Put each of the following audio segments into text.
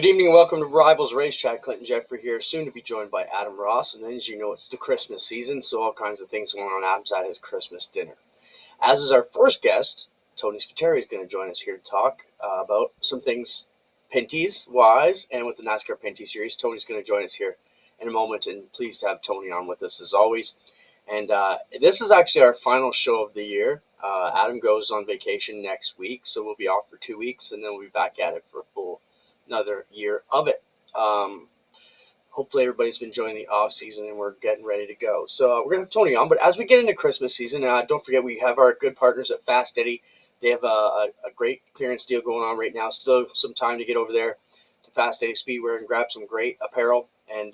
Good evening and welcome to Rivalz Racetrack. Clinton Geoffrey here, soon to be joined by Adam Ross. And then, as you know, it's the Christmas season, so all kinds of things going on. Adam's at his Christmas dinner. As is our first guest, Tony Stewart is going to join us here to talk about some things Pinty's-wise and with the NASCAR Pinty Series. Tony's going to join us here in a moment, and pleased to have Tony on with us as always. And this is actually our final show of the year. Adam goes on vacation next week, so we'll be off for 2 weeks, and then we'll be back at it for another year of it. Hopefully everybody's been enjoying the off season and we're getting ready to go. So we're gonna have Tony on, but as we get into Christmas season, don't forget we have our good partners at Fast Eddie. They have a great clearance deal going on right now. Still some time to get over there to Fast Eddie Speedwear and grab some great apparel, and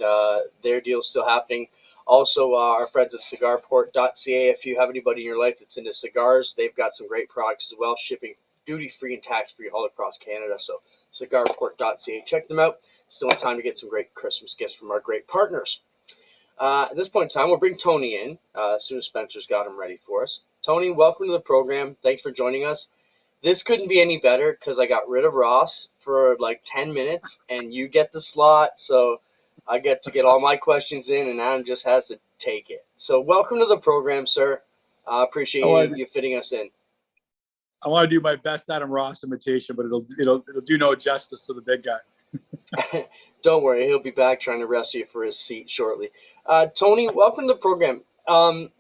their deal's still happening. Also, our friends at cigarport.ca. If you have anybody in your life that's into cigars, they've got some great products as well, shipping duty-free and tax-free all across Canada. So cigarport.ca. Check them out. Still in time to get some great Christmas gifts from our great partners. At this point in time, we'll bring Tony in as soon as Spencer's got him ready for us. Tony, welcome to the program. Thanks for joining us. This couldn't be any better because I got rid of Ross for like 10 minutes, and you get the slot, so I get to get all my questions in, and Adam just has to take it. So welcome to the program, sir. I appreciate you fitting us in. I want to do my best Adam Ross imitation, but it'll do no justice to the big guy. Don't worry, he'll be back trying to rescue you for his seat shortly. Tony, welcome to the program.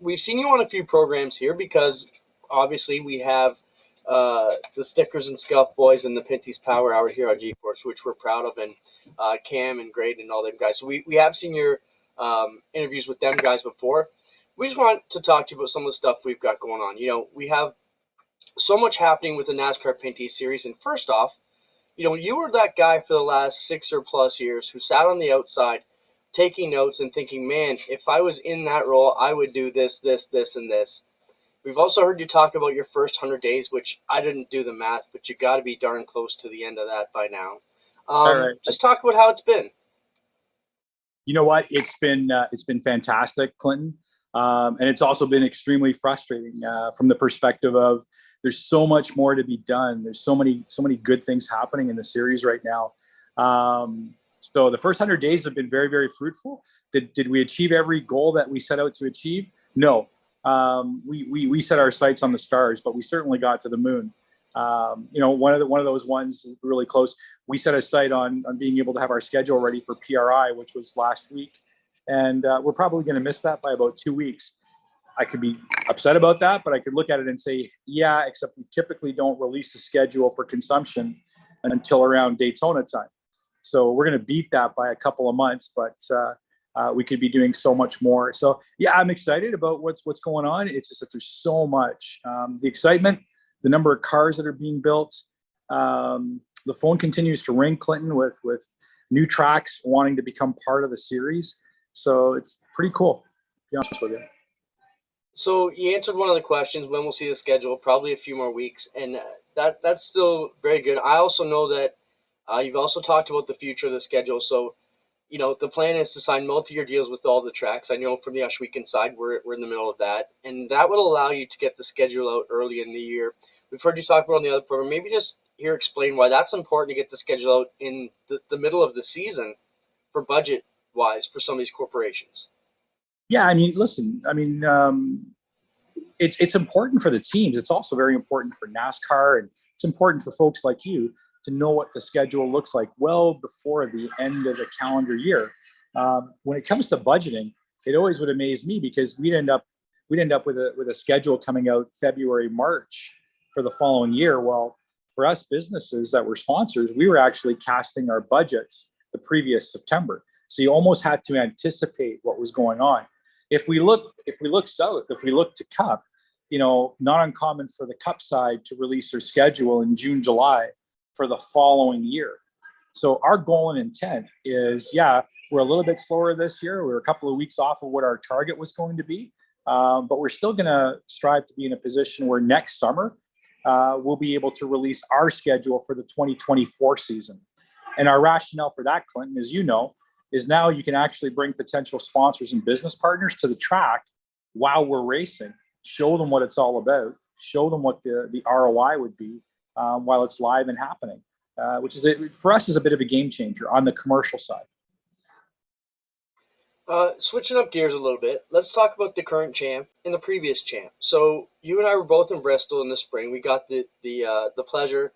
We've seen you on a few programs here because obviously we have the Stickers and Scuff Boys and the Pinty's Power Hour here on GeForce, which we're proud of, and Cam and Graydon and all them guys. So we have seen your interviews with them guys before. We just want to talk to you about some of the stuff we've got going on. You know, we have so much happening with the NASCAR Pinty Series. And first off, you know, you were that guy for the last 6 or plus years who sat on the outside taking notes and thinking, man, if I was in that role, I would do this, this, this, and this. We've also heard you talk about your first 100 days, which I didn't do the math, but you got to be darn close to the end of that by now. All right. Just talk about how it's been. You know what? It's been fantastic, Clinton. And it's also been extremely frustrating from the perspective of there's so much more to be done. There's so many good things happening in the series right now. So the first 100 days have been very, very fruitful. Did we achieve every goal that we set out to achieve? No. We set our sights on the stars, but we certainly got to the moon. You know, one of those ones really close. We set a sight on being able to have our schedule ready for PRI, which was last week, and we're probably going to miss that by about 2 weeks. I could be upset about that, but I could look at it and say, yeah, except we typically don't release the schedule for consumption until around Daytona time. So we're going to beat that by a couple of months, but we could be doing so much more. So yeah, I'm excited about what's going on. It's just that there's so much. The excitement, the number of cars that are being built. The phone continues to ring, Clinton, with new tracks wanting to become part of the series. So it's pretty cool, to be honest with you. So you answered one of the questions, when we'll see the schedule, probably a few more weeks, and that's still very good. I also know that you've also talked about the future of the schedule. So, you know, the plan is to sign multi-year deals with all the tracks. I know from the Ush Weekend side, we're in the middle of that, and that would allow you to get the schedule out early in the year. We've heard you talk about on the other program. Maybe just here explain why that's important to get the schedule out in the middle of the season for budget-wise for some of these corporations. Yeah, I mean, listen, I mean, it's important for the teams. It's also very important for NASCAR, and it's important for folks like you to know what the schedule looks like well before the end of the calendar year. When it comes to budgeting, it always would amaze me because we'd end up with a schedule coming out February, March for the following year. Well, for us businesses that were sponsors, we were actually casting our budgets the previous September. So you almost had to anticipate what was going on. If we look south, if we look to Cup, you know, not uncommon for the Cup side to release their schedule in June, July for the following year. So our goal and intent is, yeah, we're a little bit slower this year. We're a couple of weeks off of what our target was going to be, but we're still going to strive to be in a position where next summer we'll be able to release our schedule for the 2024 season. And our rationale for that, Clinton, as you know, is now you can actually bring potential sponsors and business partners to the track while we're racing, show them what it's all about, show them what the ROI would be while it's live and happening. which is for us is a bit of a game changer on the commercial side. Switching up gears a little bit, let's talk about the current champ and the previous champ. So you and I were both in Bristol in the spring. We got the pleasure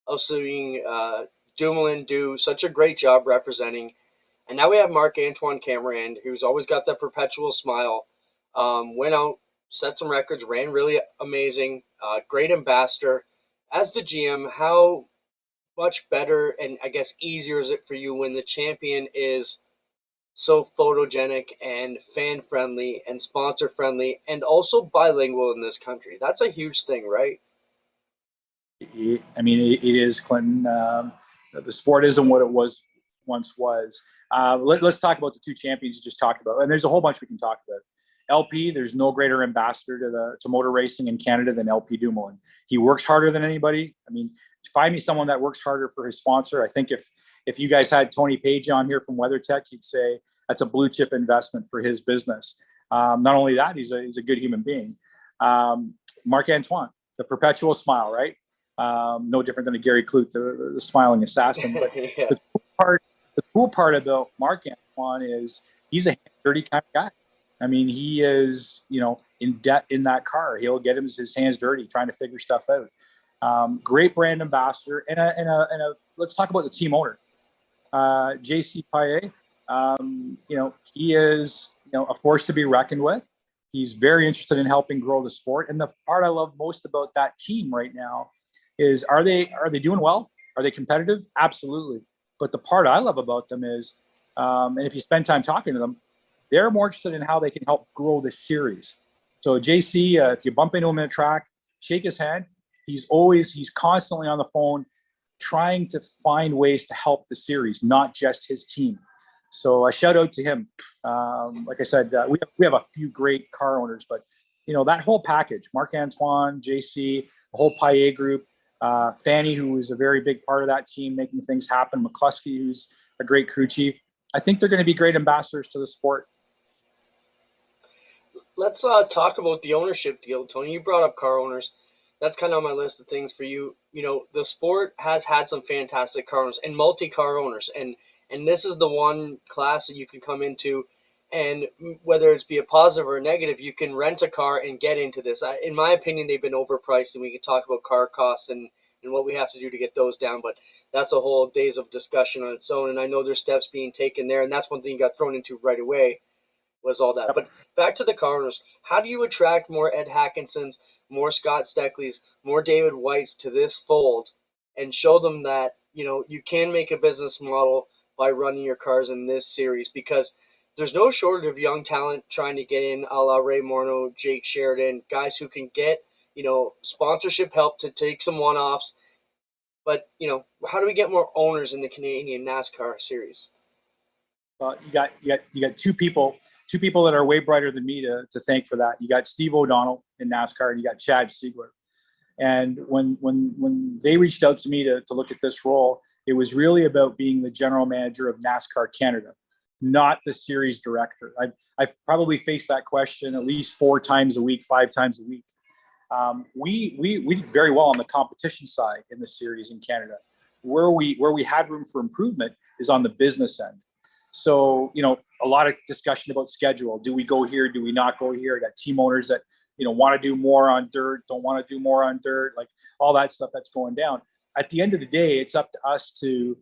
of seeing Dumoulin do such a great job representing, and now we have Marc-Antoine Camirand, who's always got that perpetual smile. Went out, set some records, ran really amazing, great ambassador. As the GM, how much better and I guess easier is it for you when the champion is so photogenic and fan friendly and sponsor friendly and also bilingual in this country? That's a huge thing, right? I mean, it is, Clinton. The sport isn't what it once was. Let's talk about the two champions you just talked about, and there's a whole bunch we can talk about. LP, there's no greater ambassador to motor racing in Canada than LP Dumoulin. He works harder than anybody. I mean, find me someone that works harder for his sponsor. I think if you guys had Tony Page on here from WeatherTech, he'd say that's a blue chip investment for his business. Not only that, he's a good human being. Marc-Antoine, the perpetual smile, right? No different than a Gary Clute, the smiling assassin. But Yeah. the cool part about Marc-Antoine is he's a dirty kind of guy. I mean, he is, in debt in that car. He'll get his hands dirty trying to figure stuff out. Great brand ambassador, and a let's talk about the team owner, JC Payet. He is a force to be reckoned with. He's very interested in helping grow the sport, and the part I love most about that team right now is are they doing well? Are they competitive? Absolutely. But the part I love about them is, and if you spend time talking to them, they're more interested in how they can help grow the series. So JC, if you bump into him in a track, shake his hand. He's constantly on the phone trying to find ways to help the series, not just his team. So a shout out to him. Like I said, we have a few great car owners, but that whole package, Marc-Antoine, JC, the whole Payet group, Fanny, who is a very big part of that team, making things happen, McCluskey, who's a great crew chief. I think they're going to be great ambassadors to the sport. Let's talk about the ownership deal, Tony. You brought up car owners. That's kind of on my list of things for you. The sport has had some fantastic car owners and multi-car owners, and this is the one class that you can come into, and whether it's be a positive or a negative, you can rent a car and get into this. In my opinion, they've been overpriced, and we can talk about car costs and what we have to do to get those down, but that's a whole days of discussion on its own, and I know there's steps being taken there, and that's one thing you got thrown into right away was all that. But back to the car owners, how do you attract more Ed Hackinsons, more Scott Steckleys, more David Whites to this fold and show them that, you can make a business model by running your cars in this series? Because there's no shortage of young talent trying to get in, a la Ray Morneau, Jake Sheridan, guys who can get, sponsorship help to take some one-offs. But, how do we get more owners in the Canadian NASCAR series? Well, you got two people that are way brighter than me to thank for that. You got Steve O'Donnell in NASCAR, and you got Chad Siegler. And when they reached out to me to look at this role, it was really about being the general manager of NASCAR Canada, not the series director. I've probably faced that question at least 4 times a week, 5 times a week. We did very well on the competition side in the series in Canada. Where we had room for improvement is on the business end. So, a lot of discussion about schedule. Do we go here? Do we not go here? I got team owners that, want to do more on dirt, don't want to do more on dirt, like all that stuff that's going down. At the end of the day, it's up to us to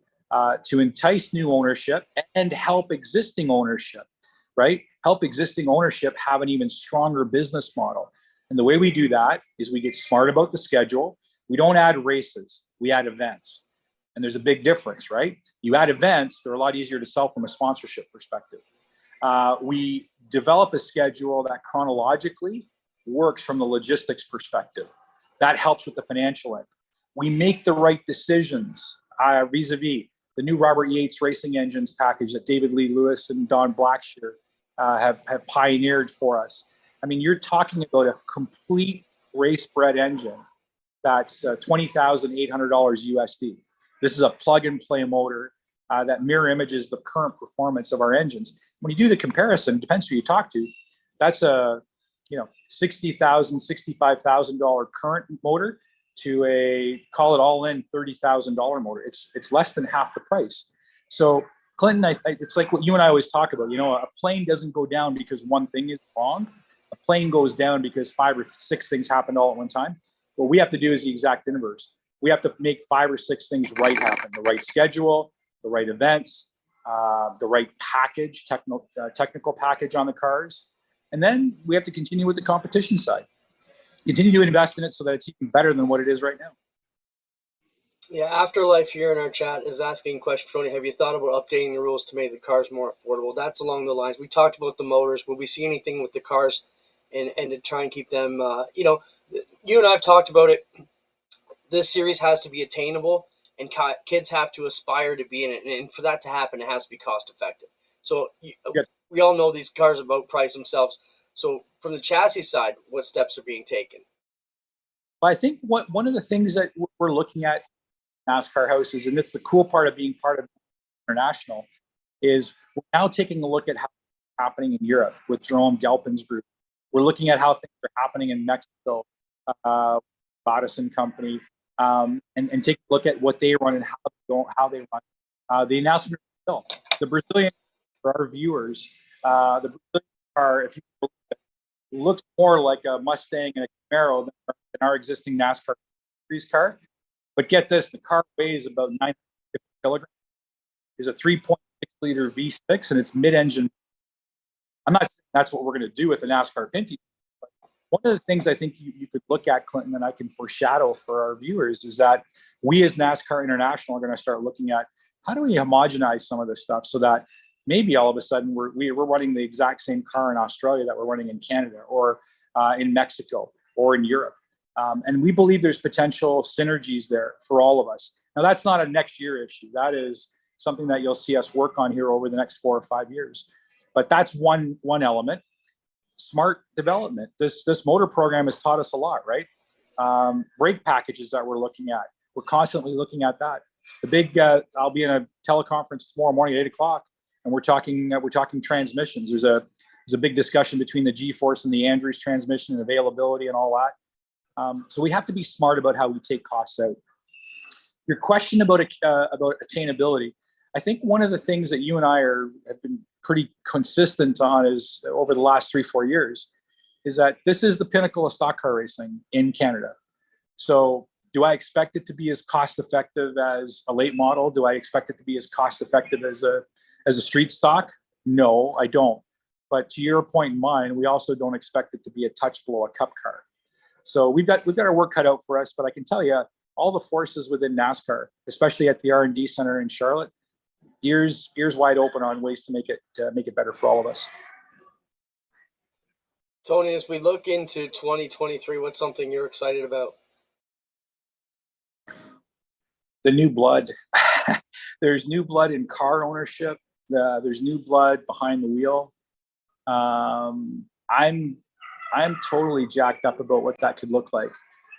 entice new ownership and help existing ownership, right? Help existing ownership have an even stronger business model. And the way we do that is we get smart about the schedule. We don't add races, we add events. And there's a big difference, right? You add events, they're a lot easier to sell from a sponsorship perspective. We develop a schedule that chronologically works from the logistics perspective. That helps with the financial end. We make the right decisions vis-a-vis the new Robert Yates racing engines package that David Lee Lewis and Don Blackshear have pioneered for us. I mean, you're talking about a complete race-bred engine that's $20,800 USD. This is a plug-and-play motor that mirror images the current performance of our engines. When you do the comparison, depends who you talk to, that's a $60,000, $65,000 current motor to a, call it all in, $30,000 motor. It's less than half the price. So Clinton, it's like what you and I always talk about. A plane doesn't go down because one thing is wrong. A plane goes down because 5 or 6 things happened all at one time. What we have to do is the exact inverse. We have to make 5 or 6 things right happen: the right schedule, the right events, the right package, technical package on the cars. And then we have to continue with the competition side. Continue to invest in it so that it's even better than what it is right now. Yeah, Afterlife here in our chat is asking a question for Tony. Have you thought about updating the rules to make the cars more affordable? That's along the lines. We talked about the motors. Will we see anything with the cars and to try and keep them, you and I have talked about it. This series has to be attainable, and kids have to aspire to be in it. And for that to happen, it has to be cost effective. So we all know these cars about price themselves. So from the chassis side, what steps are being taken? I think one of the things that we're looking at NASCAR houses, and it's the cool part of being part of international, is we're now taking a look at how it's happening in Europe with Jerome Galpin's group. We're looking at how things are happening in Mexico, Bodison Company, and take a look at what they run and how they run. The announcement of the Brazilian, for our viewers, the Brazilian car, if you look at it, looks more like a Mustang and a Camaro than our existing NASCAR series car. But get this, the car weighs about 950 kilograms. It's a 3.6 liter V6 and it's mid-engine. I'm not saying that's what we're going to do with the NASCAR Pinty. But one of the things I think you could look at, Clinton, and I can foreshadow for our viewers, is that we as NASCAR International are going to start looking at how do we homogenize some of this stuff so that maybe all of a sudden we're running the exact same car in Australia that we're running in Canada or in Mexico or in Europe. And we believe there's potential synergies there for all of us. Now, that's not a next year issue. That is something that you'll see us work on here over the next 4 or 5 years. But that's one element. Smart development. This motor program has taught us a lot, right? Brake packages that we're looking at. We're constantly looking at that. The big, I'll be in a teleconference tomorrow morning at 8 o'clock, and we're talking transmissions. There's a big discussion between the G-Force and the Andrews transmission and availability and all that. So we have to be smart about how we take costs out. Your question about attainability, I think one of the things that you and I have been pretty consistent on is over the last 3-4 years is that this is the pinnacle of stock car racing in Canada. So do I expect it to be as cost effective as a late model? Do I expect it to be as cost effective as a street stock? No, I don't. But to your point in mind, we also don't expect it to be a touch below a cup car. So we've got our work cut out for us, but I can tell you all the forces within NASCAR, especially at the R&D Center in Charlotte, ears wide open on ways to make it better for all of us. Tony, as we look into 2023, what's something you're excited about? The new blood. There's new blood in car ownership. There's new blood behind the wheel. I'm totally jacked up about what that could look like.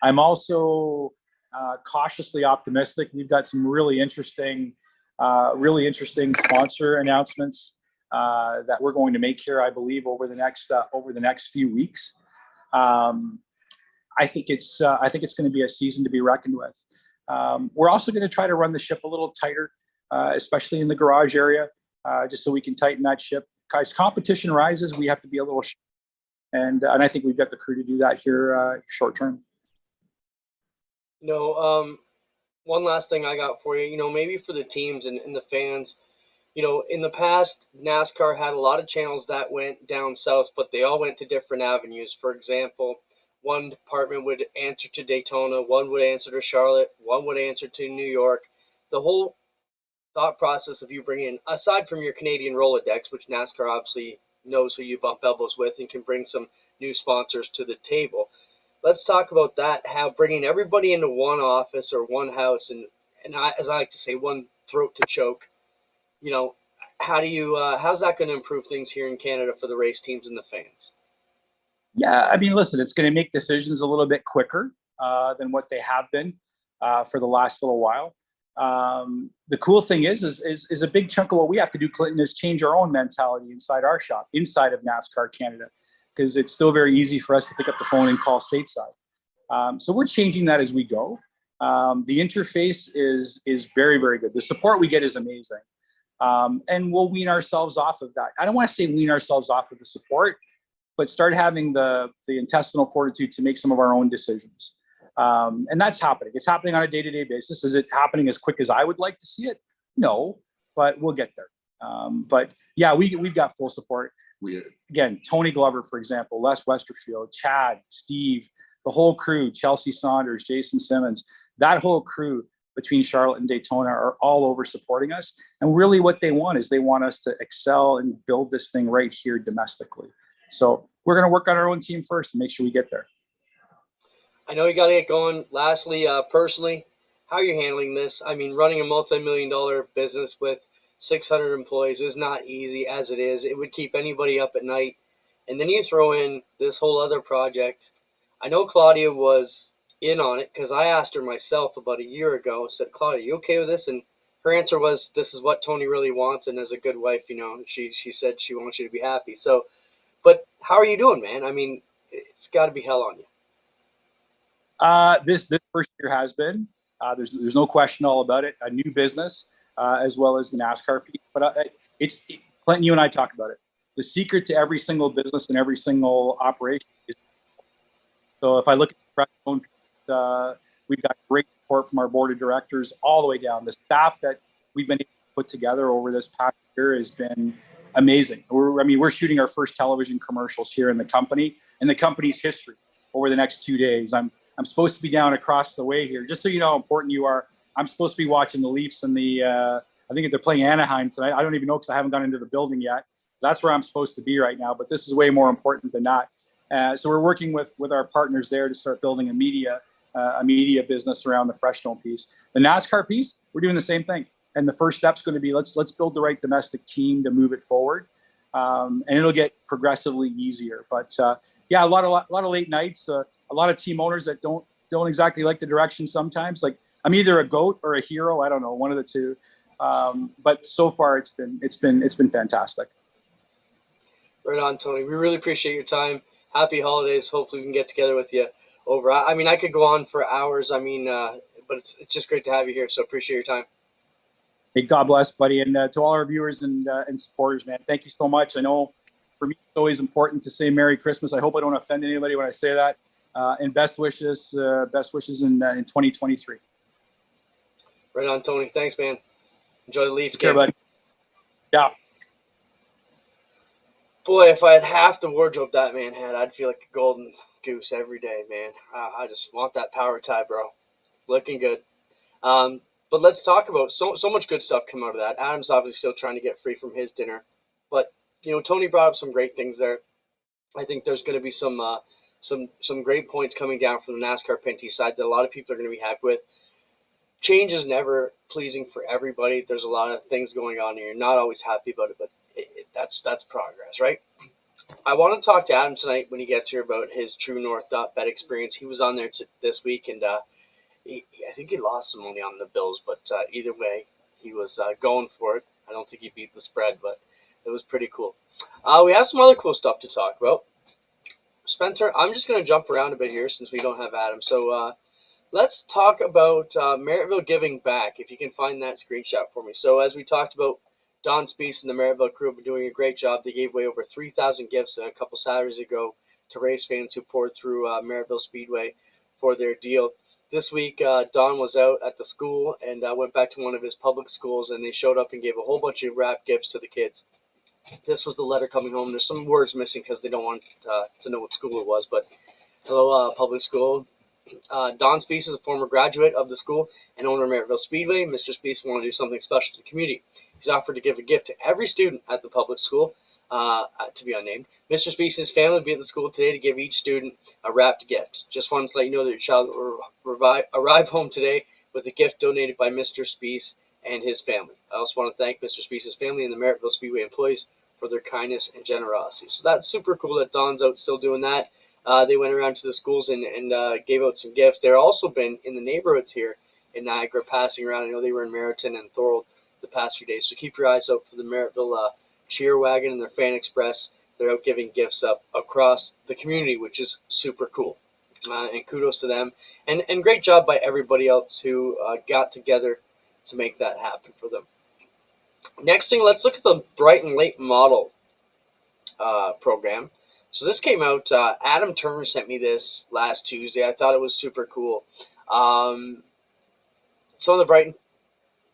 I'm also cautiously optimistic. We've got some really interesting sponsor announcements that we're going to make here, I believe, over the next few weeks. I think it's going to be a season to be reckoned with. We're also going to try to run the ship a little tighter, especially in the garage area, just so we can tighten that ship. As competition rises, we have to be a little. And I think we've got the crew to do that here short term. One last thing I got for you, maybe for the teams and the fans, in the past, NASCAR had a lot of channels that went down south, but they all went to different avenues. For example, one department would answer to Daytona, one would answer to Charlotte, one would answer to New York. The whole thought process of you bringing in, aside from your Canadian Rolodex, which NASCAR obviously knows who you bump elbows with and can bring some new sponsors to the table. Let's talk about that, how bringing everybody into one office or one house and as I like to say, one throat to choke, how's that going to improve things here in Canada for the race teams and the fans? Yeah, I mean, listen, it's going to make decisions a little bit quicker than what they have been for the last little while. The cool thing is a big chunk of what we have to do, Clinton, is change our own mentality inside our shop, inside of NASCAR Canada, because it's still very easy for us to pick up the phone and call stateside. So we're changing that as we go. The interface is very, very good. The support we get is amazing. And we'll wean ourselves off of that. I don't want to say wean ourselves off of the support, but start having the intestinal fortitude to make some of our own decisions. And that's happening. It's happening on a day-to-day basis. Is it happening as quick as I would like to see it? No, but we'll get there. But yeah, we've got full support. Again, Tony Glover, for example, Les Westerfield, Chad, Steve, the whole crew, Chelsea Saunders, Jason Simmons, that whole crew between Charlotte and Daytona are all over supporting us. And really what they want is they want us to excel and build this thing right here domestically. So we're going to work on our own team first and make sure we get there. I know you got to get going. Lastly, personally, how are you handling this? I mean, running a multi-million-dollar business with 600 employees is not easy as it is. It would keep anybody up at night. And then you throw in this whole other project. I know Claudia was in on it because I asked her myself about a year ago, said, Claudia, you okay with this? And her answer was, this is what Tony really wants. And as a good wife, you know, she said she wants you to be happy. So, but how are you doing, man? I mean, it's got to be hell on you. This first year has been. There's no question all about it. A new business, as well as the NASCAR piece. But it's Clinton, you and I talk about it. The secret to every single business and every single operation is. So if I look at we've got great support from our board of directors all the way down. The staff that we've been able to put together over this past year has been amazing. We're shooting our first television commercials here in the company's history over the next 2 days. I'm supposed to be down across the way here. Just so you know how important you are, I'm supposed to be watching the Leafs and I think they're playing Anaheim tonight. I don't even know because I haven't gone into the building yet. That's where I'm supposed to be right now, but this is way more important than that. So we're working with our partners there to start building a media business around the Freshstone piece. The NASCAR piece, we're doing the same thing. And the first step's going to be let's build the right domestic team to move it forward, and it'll get progressively easier. But yeah, a lot of late nights, a lot of team owners that don't exactly like the direction sometimes. Like I'm either a goat or a hero. I don't know, one of the two. But so far it's been fantastic. Right on, Tony. We really appreciate your time. Happy holidays. Hopefully we can get together with you over. I mean, I could go on for hours. I mean, but it's just great to have you here. So appreciate your time. Hey, God bless, buddy. And to all our viewers and supporters, man, thank you so much. I know for me, it's always important to say Merry Christmas. I hope I don't offend anybody when I say that. And best wishes in 2023. Right on, Tony. Thanks, man. Enjoy the Leafs game. Care, buddy. Yeah. Boy, if I had half the wardrobe that man had, I'd feel like a golden goose every day, man. I just want that power tie, bro. Looking good. But let's talk about so much good stuff come out of that. Adam's obviously still trying to get free from his dinner. But, you know, Tony brought up some great things there. I think there's going to be some great points coming down from the NASCAR Pinty side that a lot of people are going to be happy with. Change is never pleasing for everybody. There's a lot of things going on and you're not always happy about it, but that's progress, right? I want to talk to Adam tonight when he gets here about his True North bet experience. He was on there this week, and I think he lost some money on the Bills, but either way, he was going for it. I don't think he beat the spread, but it was pretty cool. We have some other cool stuff to talk about. Spencer, I'm just going to jump around a bit here since we don't have Adam. So let's talk about Merrittville giving back, if you can find that screenshot for me. So as we talked about, Don Speece and the Merrittville crew have been doing a great job. They gave away over 3,000 gifts a couple Saturdays ago to race fans who poured through Merrittville Speedway for their deal. This week, Don was out at the school and went back to one of his public schools, and they showed up and gave a whole bunch of wrapped gifts to the kids. This was the letter coming home. There's some words missing because they don't want to know what school it was, but hello, public school. Don Speece is a former graduate of the school and owner of Merrittville Speedway. Mr. Speece wanted to do something special to the community. He's offered to give a gift to every student at the public school, to be unnamed. Mr. Speece's family will be at the school today to give each student a wrapped gift. Just wanted to let you know that your child will arrive home today with a gift donated by Mr. Speece and his family. I also want to thank Mr. Speece's family and the Merrittville Speedway employees for their kindness and generosity. So that's super cool that Don's out still doing that. They went around to the schools and gave out some gifts. They've also been in the neighborhoods here in Niagara passing around. I know they were in Meriton and Thorold the past few days. So keep your eyes out for the Merrittville Cheer Wagon and their Fan Express. They're out giving gifts up across the community, which is super cool. and kudos to them. And great job by everybody else who got together to make that happen for them. Next thing, let's look at the Brighton late model program. So this came out, Adam Turner sent me this last Tuesday. I thought it was super cool. Some of the Brighton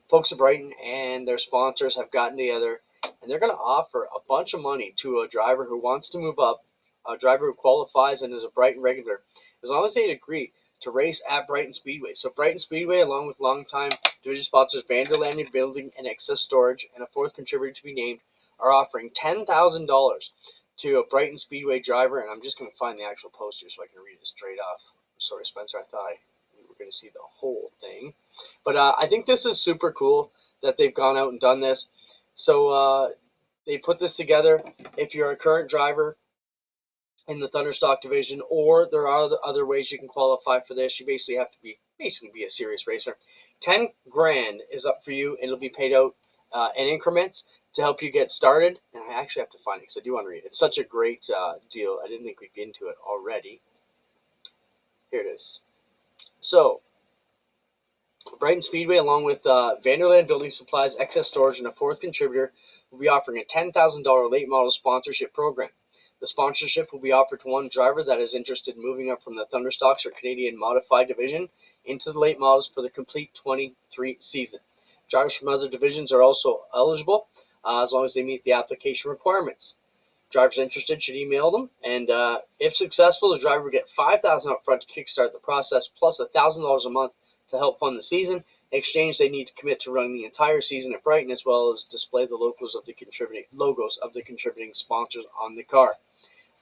folks at Brighton and their sponsors have gotten together, and they're going to offer a bunch of money to a driver who wants to move up, a driver who qualifies and is a Brighton regular, as long as they agree to race at Brighton Speedway. So Brighton Speedway, along with longtime division sponsors Vanderland Building and Excess Storage, and a fourth contributor to be named, are offering $10,000 to a Brighton Speedway driver. And I'm just going to find the actual post here so I can read it straight off. Sorry, Spencer, I thought we were going to see the whole thing. But I think this is super cool that they've gone out and done this. So they put this together. If you're a current driver in the Thunderstock division, or there are other ways you can qualify for this, you basically have to be a serious racer. 10 grand is up for you, and it'll be paid out in increments to help you get started. And I actually have to find it because I do want to read it. It's such a great deal. I didn't think we'd get into it already. Here it is. So Brighton Speedway, along with Vanderland Building Supplies, Excess Storage, and a fourth contributor, will be offering a $10,000 late model sponsorship program. The sponsorship will be offered to one driver that is interested in moving up from the Thunderstocks or Canadian Modified division into the late models for the complete 23 season. Drivers from other divisions are also eligible as long as they meet the application requirements. Drivers interested should email them, and if successful, the driver will get $5,000 up front to kickstart the process, plus $1,000 a month to help fund the season. In exchange, they need to commit to running the entire season at Brighton, as well as display the logos of the contributing sponsors on the car.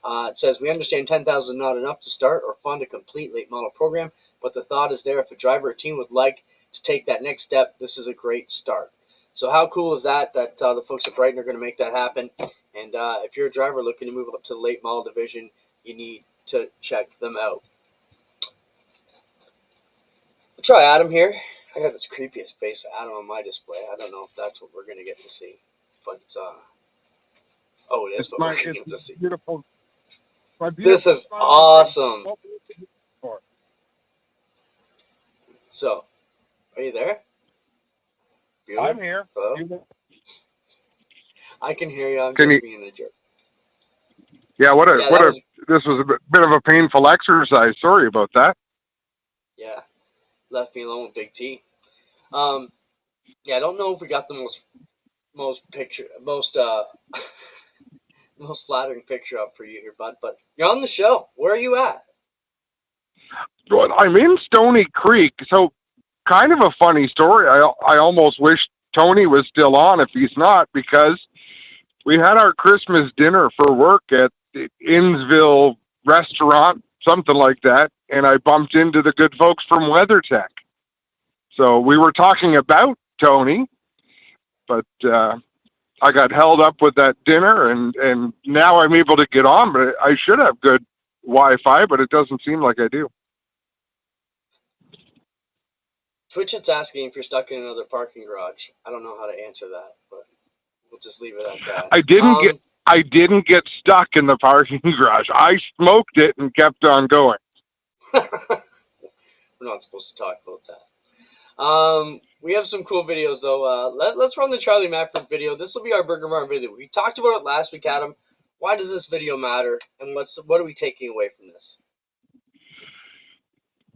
It says, we understand $10,000 is not enough to start or fund a complete late model program, but the thought is there if a driver or team would like to take that next step, this is a great start. So how cool is that the folks at Brighton are going to make that happen? And if you're a driver looking to move up to the late model division, you need to check them out. We'll try Adam here. I got this creepiest face of Adam on my display. I don't know if that's what we're going to get to see. But, oh, it is what we're going to get to see. Beautiful. This is awesome. So, are you there? Bueller? I'm here. Hello? I can hear you. I'm just being a jerk. Yeah, this was a bit of a painful exercise. Sorry about that. Yeah, left me alone with Big T. Yeah, I don't know if we got the most flattering picture up for you here, bud. But you're on the show. Where are you at? Well, I'm in Stony Creek, so kind of a funny story. I almost wish Tony was still on if he's not, because we had our Christmas dinner for work at the Innsville restaurant, something like that, and I bumped into the good folks from WeatherTech. So we were talking about Tony, but I got held up with that dinner, and now I'm able to get on, but I should have good Wi-Fi, but it doesn't seem like I do. Twitch, it's asking if you're stuck in another parking garage. I don't know how to answer that, but we'll just leave it at that. I didn't get stuck in the parking garage. I smoked it and kept on going. We're not supposed to talk about that. We have some cool videos, though. Let's run the Charlie Mefford video. This will be our Burger Barn video. We talked about it last week, Adam. Why does this video matter, and what are we taking away from this?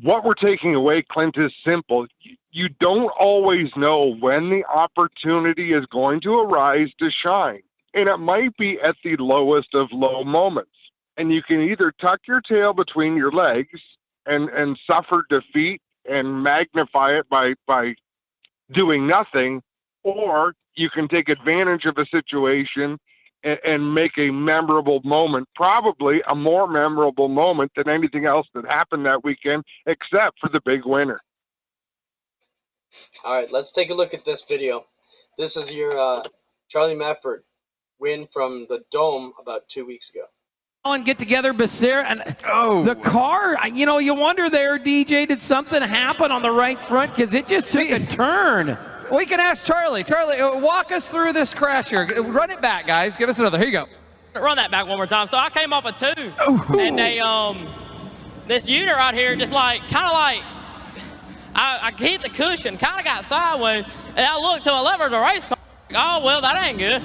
What we're taking away, Clint, is simple. You don't always know when the opportunity is going to arise to shine, and it might be at the lowest of low moments. And you can either tuck your tail between your legs and suffer defeat and magnify it by doing nothing, or you can take advantage of a situation and make a memorable moment, probably a more memorable moment than anything else that happened that weekend, except for the big winner. All right, let's take a look at this video. This is your Charlie Mefford win from the Dome about 2 weeks ago. And get together, Becerra, and the car, you wonder there, DJ, did something happen on the right front? Because it just took a turn. We can ask Charlie. Charlie, walk us through this crash here. Run it back, guys. Give us another. Here you go. Run that back one more time. So I came off a 2, and this unit right here just like, kind of like, I hit the cushion, kind of got sideways, and I looked to my left, there's a race car. Oh, well, that ain't good.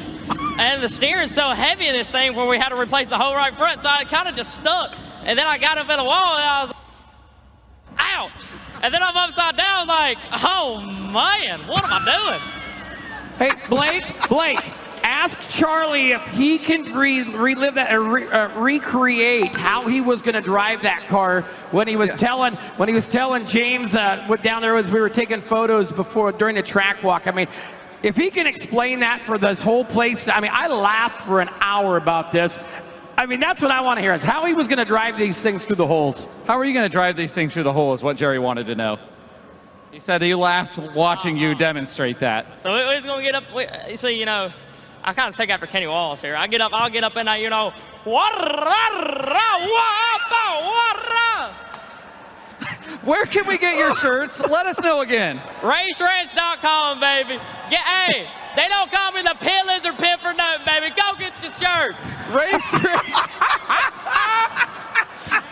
And the steering's so heavy in this thing where we had to replace the whole right front, so I kind of just stuck. And then I got up in a wall, and I was like, ouch. And then I'm upside down, I was like, oh, man, what am I doing? Hey, Blake, ask Charlie if he can relive that, recreate how he was going to drive that car when he was telling James down there as we were taking photos during the track walk. I mean, if he can explain that for this whole place, I mean, I laughed for an hour about this. I mean, that's what I want to hear, is how he was going to drive these things through the holes. How are you going to drive these things through the hole is what Jerry wanted to know. He said he laughed watching you demonstrate that. So we was going to get up, so, you know, I kind of take after Kenny Wallace here. I'll get up in that, you know, Where can we get your shirts? Let us know again. RaceRanch.com, baby. Hey, they don't call me the Pit Lizard Pit for nothing, baby. Go get the shirts. Race Ranch.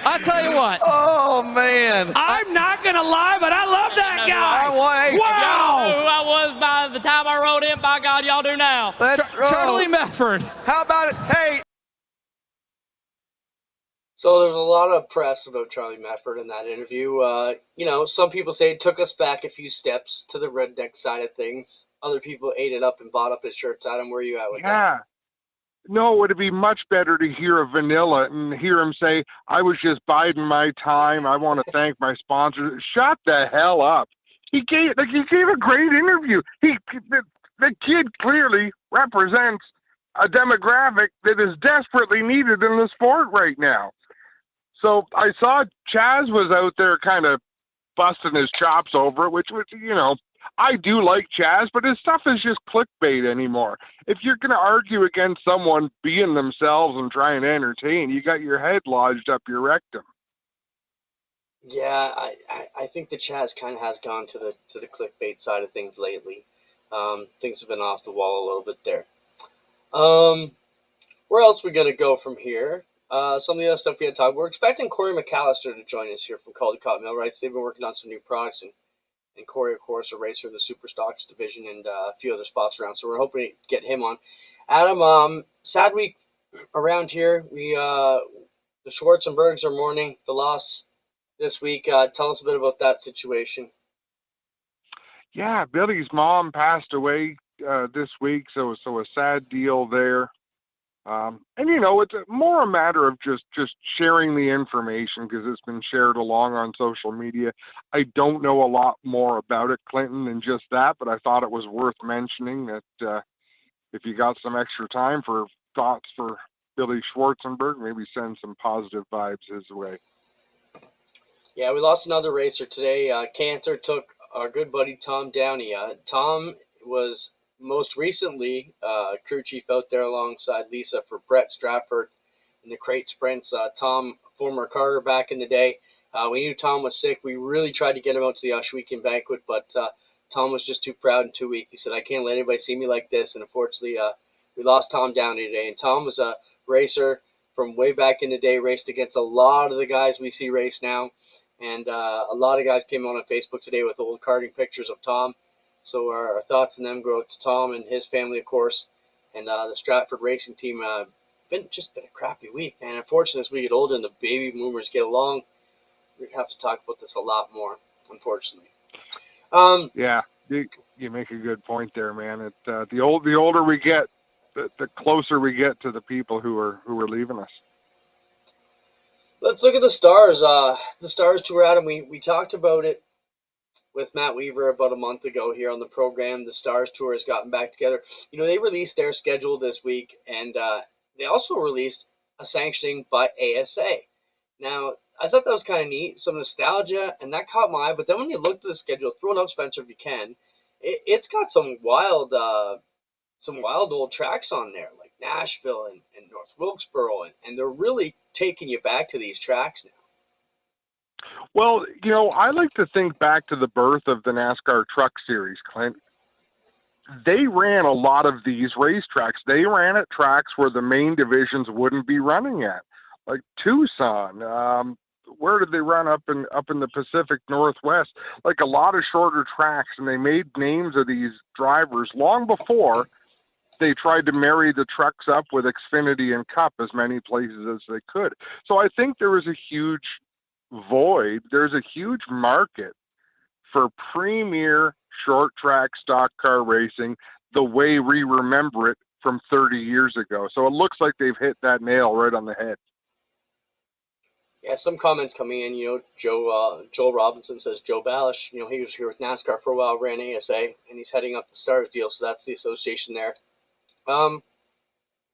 I'll tell you what. Oh, man. I'm not going to lie, but I love that guy. Wow. Y'all knew who I was by the time I rode in. By God, y'all do now. That's Charlie Mefford. How about it? Hey. So there was a lot of press about Charlie Mefford in that interview. You know, some people say it took us back a few steps to the redneck side of things. Other people ate it up and bought up his shirts. Adam, where are you at with that? No, it would be much better to hear a Vanilla and hear him say, I was just biding my time. I want to thank my sponsors. Shut the hell up. He gave a great interview. The kid clearly represents a demographic that is desperately needed in the sport right now. So I saw Chaz was out there kind of busting his chops over it, which was, you know, I do like Chaz, but his stuff is just clickbait anymore. If you're going to argue against someone being themselves and trying to entertain, you got your head lodged up your rectum. Yeah, I think the Chaz kind of has gone to the clickbait side of things lately. Things have been off the wall a little bit there. Where else are we going to go from here? Some of the other stuff we had to talk about. We're expecting Corey McAllister to join us here from Caldecott Millwrights. They've been working on some new products, and Corey, of course, a racer in the Super Stocks division and a few other spots around. So we're hoping to get him on. Adam, sad week around here. The Schwarzenbergs are mourning the loss this week. Tell us a bit about that situation. Yeah, Billy's mom passed away this week, so a sad deal there. And, you know, it's more a matter of just sharing the information because it's been shared along on social media. I don't know a lot more about it, Clinton, than just that, but I thought it was worth mentioning that if you got some extra time for thoughts for Billy Schwarzenberg, maybe send some positive vibes his way. Yeah, we lost another racer today. Cancer took our good buddy Tom Downey. Tom was most recently crew chief out there alongside Lisa for Brett Stratford in the crate sprints. Tom, former Carter back in the day. We knew Tom was sick. We really tried to get him out to the Ush Weekend banquet, but Tom was just too proud and too weak. He said, I can't let anybody see me like this. And unfortunately, we lost Tom Downey today. And Tom was a racer from way back in the day, raced against a lot of the guys we see race now. And a lot of guys came on Facebook today with old karting pictures of Tom. So our thoughts and them go out to Tom and his family, of course, and the Stratford racing team. Been a crappy week, man. Unfortunately, as we get older and the baby boomers get along, we have to talk about this a lot more, unfortunately. Yeah, you make a good point there, man. The older we get, the closer we get to the people who are leaving us. Let's look at the Stars. The Stars tour, Adam. We talked about it with Matt Weaver about a month ago here on the program. The Stars tour has gotten back together. You know, they released their schedule this week, and they also released a sanctioning by ASA. Now, I thought that was kind of neat, some nostalgia, and that caught my eye. But then when you look at the schedule, throw it up, Spencer, if you can, it's got some wild old tracks on there, like Nashville and North Wilkesboro, and they're really taking you back to these tracks now. Well, you know, I like to think back to the birth of the NASCAR Truck Series, Clint. They ran a lot of these racetracks. They ran at tracks where the main divisions wouldn't be running at, like Tucson, where did they run up in the Pacific Northwest? Like a lot of shorter tracks, and they made names of these drivers long before they tried to marry the trucks up with Xfinity and Cup as many places as they could. So I think there is a huge void. There's a huge market for premier short track stock car racing the way we remember it from 30 years ago. So it looks like they've hit that nail right on the head. Yeah, some comments coming in. Joel Robinson says Joe Balish, he was here with NASCAR for a while, ran ASA, and he's heading up the Stars deal. So that's the association there. The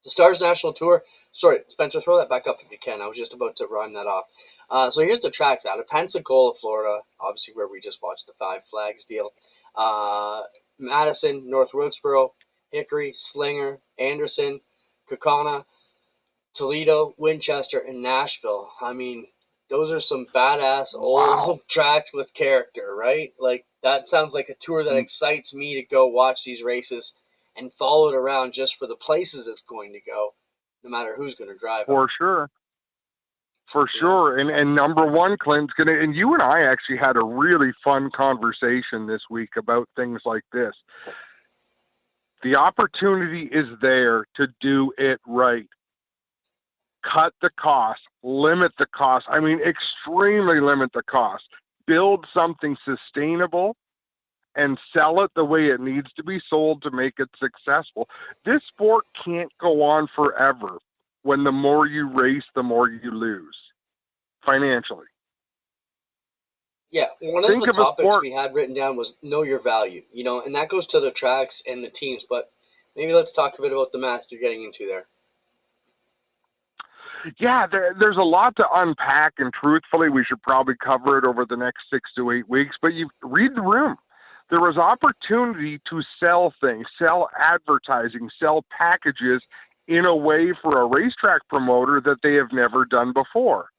Stars National Tour. Sorry, Spencer, throw that back up if you can. I was just about to rhyme that off. So here's the tracks out of Pensacola, Florida, obviously where we just watched the Five Flags deal. Madison, North Wilkesboro, Hickory, Slinger, Anderson, Kaukauna, Toledo, Winchester, and Nashville. I mean, those are some badass old tracks with character, right? Like, that sounds like a tour that excites me to go watch these races and follow it around just for the places it's going to go, no matter who's going to drive. For sure. For sure. And number one, Clint's going to, and you and I actually had a really fun conversation this week about things like this. The opportunity is there to do it right. Cut the cost, limit the cost. I mean, extremely limit the cost. Build something sustainable and sell it the way it needs to be sold to make it successful. This sport can't go on forever when the more you race, the more you lose financially. Yeah, one of the topics we had written down was know your value, and that goes to the tracks and the teams, but maybe let's talk a bit about the match you're getting into there. Yeah, there's a lot to unpack, and truthfully, we should probably cover it over the next 6 to 8 weeks, but you read the room. There was opportunity to sell things, sell advertising, sell packages in a way for a racetrack promoter that they have never done before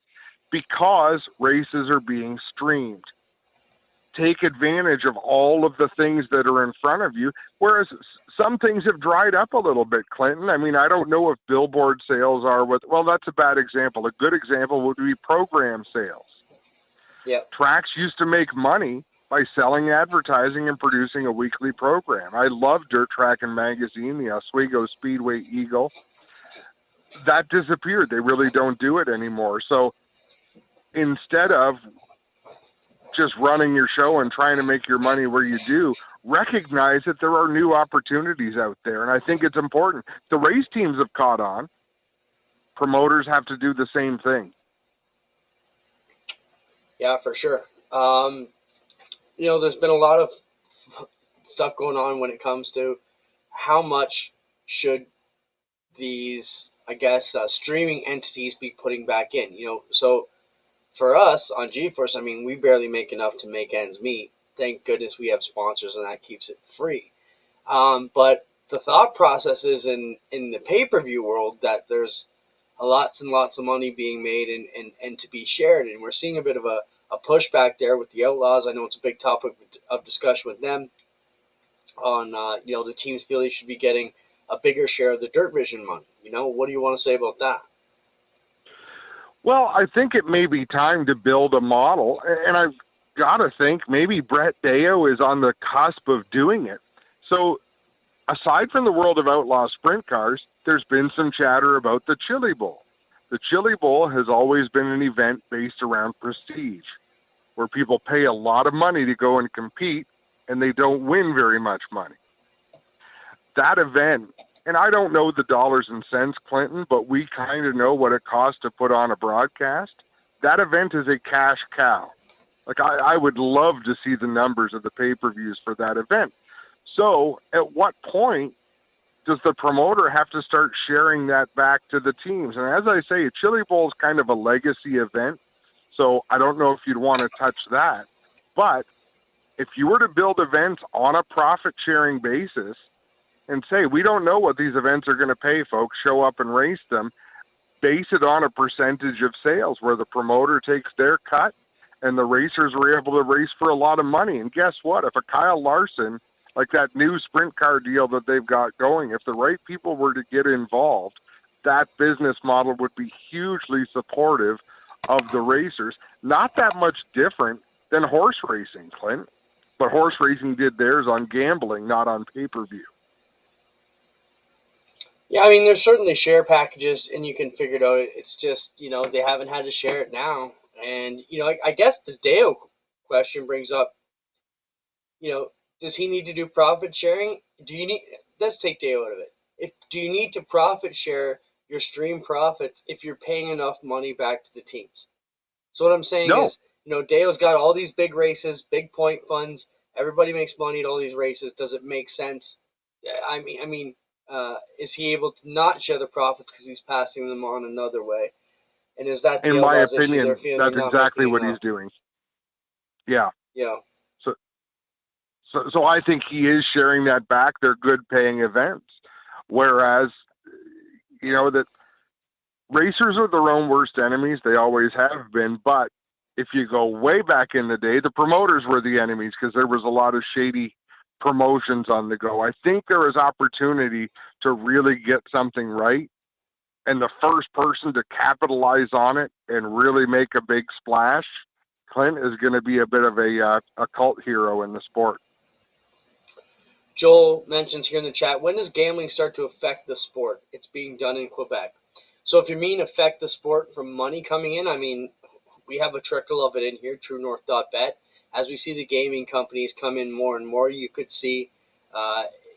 because races are being streamed. Take advantage of all of the things that are in front of you, whereas some things have dried up a little bit, Clinton. I mean, I don't know if billboard sales are well, that's a bad example. A good example would be program sales. Yeah. Tracks used to make money by selling advertising and producing a weekly program. I love Dirt Track and Magazine, the Oswego Speedway Eagle. That disappeared. They really don't do it anymore. So instead of just running your show and trying to make your money where you do, recognize that there are new opportunities out there. And I think it's important. The race teams have caught on. Promoters have to do the same thing. Yeah, for sure. There's been a lot of stuff going on when it comes to how much should these, streaming entities be putting back in. So for us on GeForce, I mean, we barely make enough to make ends meet. Thank goodness we have sponsors, and that keeps it free. But the thought process is in the pay-per-view world that there's lots and lots of money being made and to be shared, and we're seeing a bit of a pushback there with the Outlaws. I know it's a big topic of discussion with them on, the teams feel they should be getting a bigger share of the Dirt Vision money. What do you want to say about that? Well, I think it may be time to build a model, and I've got to think maybe Brett Deyo is on the cusp of doing it. So aside from the world of outlaw sprint cars, there's been some chatter about the Chili Bowl. The Chili Bowl has always been an event based around prestige, where people pay a lot of money to go and compete, and they don't win very much money. That event, and I don't know the dollars and cents, Clinton, but we kind of know what it costs to put on a broadcast. That event is a cash cow. Like, I would love to see the numbers of the pay-per-views for that event. So at what point does the promoter have to start sharing that back to the teams? And as I say, Chili Bowl is kind of a legacy event, so I don't know if you'd want to touch that. But if you were to build events on a profit-sharing basis and say, we don't know what these events are going to pay, folks, show up and race them, base it on a percentage of sales where the promoter takes their cut and the racers were able to race for a lot of money. And guess what? If a Kyle Larson, like that new sprint car deal that they've got going, if the right people were to get involved, that business model would be hugely supportive of the racers. Not that much different than horse racing, Clint. But horse racing did theirs on gambling, not on pay-per-view. Yeah, I mean, there's certainly share packages, and you can figure it out. It's just, they haven't had to share it now. And, I guess the Deo question brings up, does he need to do profit sharing? Let's take Deo out of it. Do you need to profit share your stream profits if you're paying enough money back to the teams? So what I'm saying is, Deo's got all these big races, big point funds. Everybody makes money at all these races. Does it make sense? I mean, is he able to not share the profits because he's passing them on another way? And is that in my opinion? That's exactly what he's doing. Yeah. Yeah. So I think he is sharing that back. They're good paying events, whereas that racers are their own worst enemies. They always have been. But if you go way back in the day, the promoters were the enemies because there was a lot of shady promotions on the go. I think there is opportunity to really get something right, and the first person to capitalize on it and really make a big splash, Clint, is going to be a bit of a cult hero in the sport. Joel mentions here in the chat, when does gambling start to affect the sport? It's being done in Quebec. So if you mean affect the sport from money coming in, I mean, we have a trickle of it in here, TrueNorth.bet. As we see the gaming companies come in more and more, you could see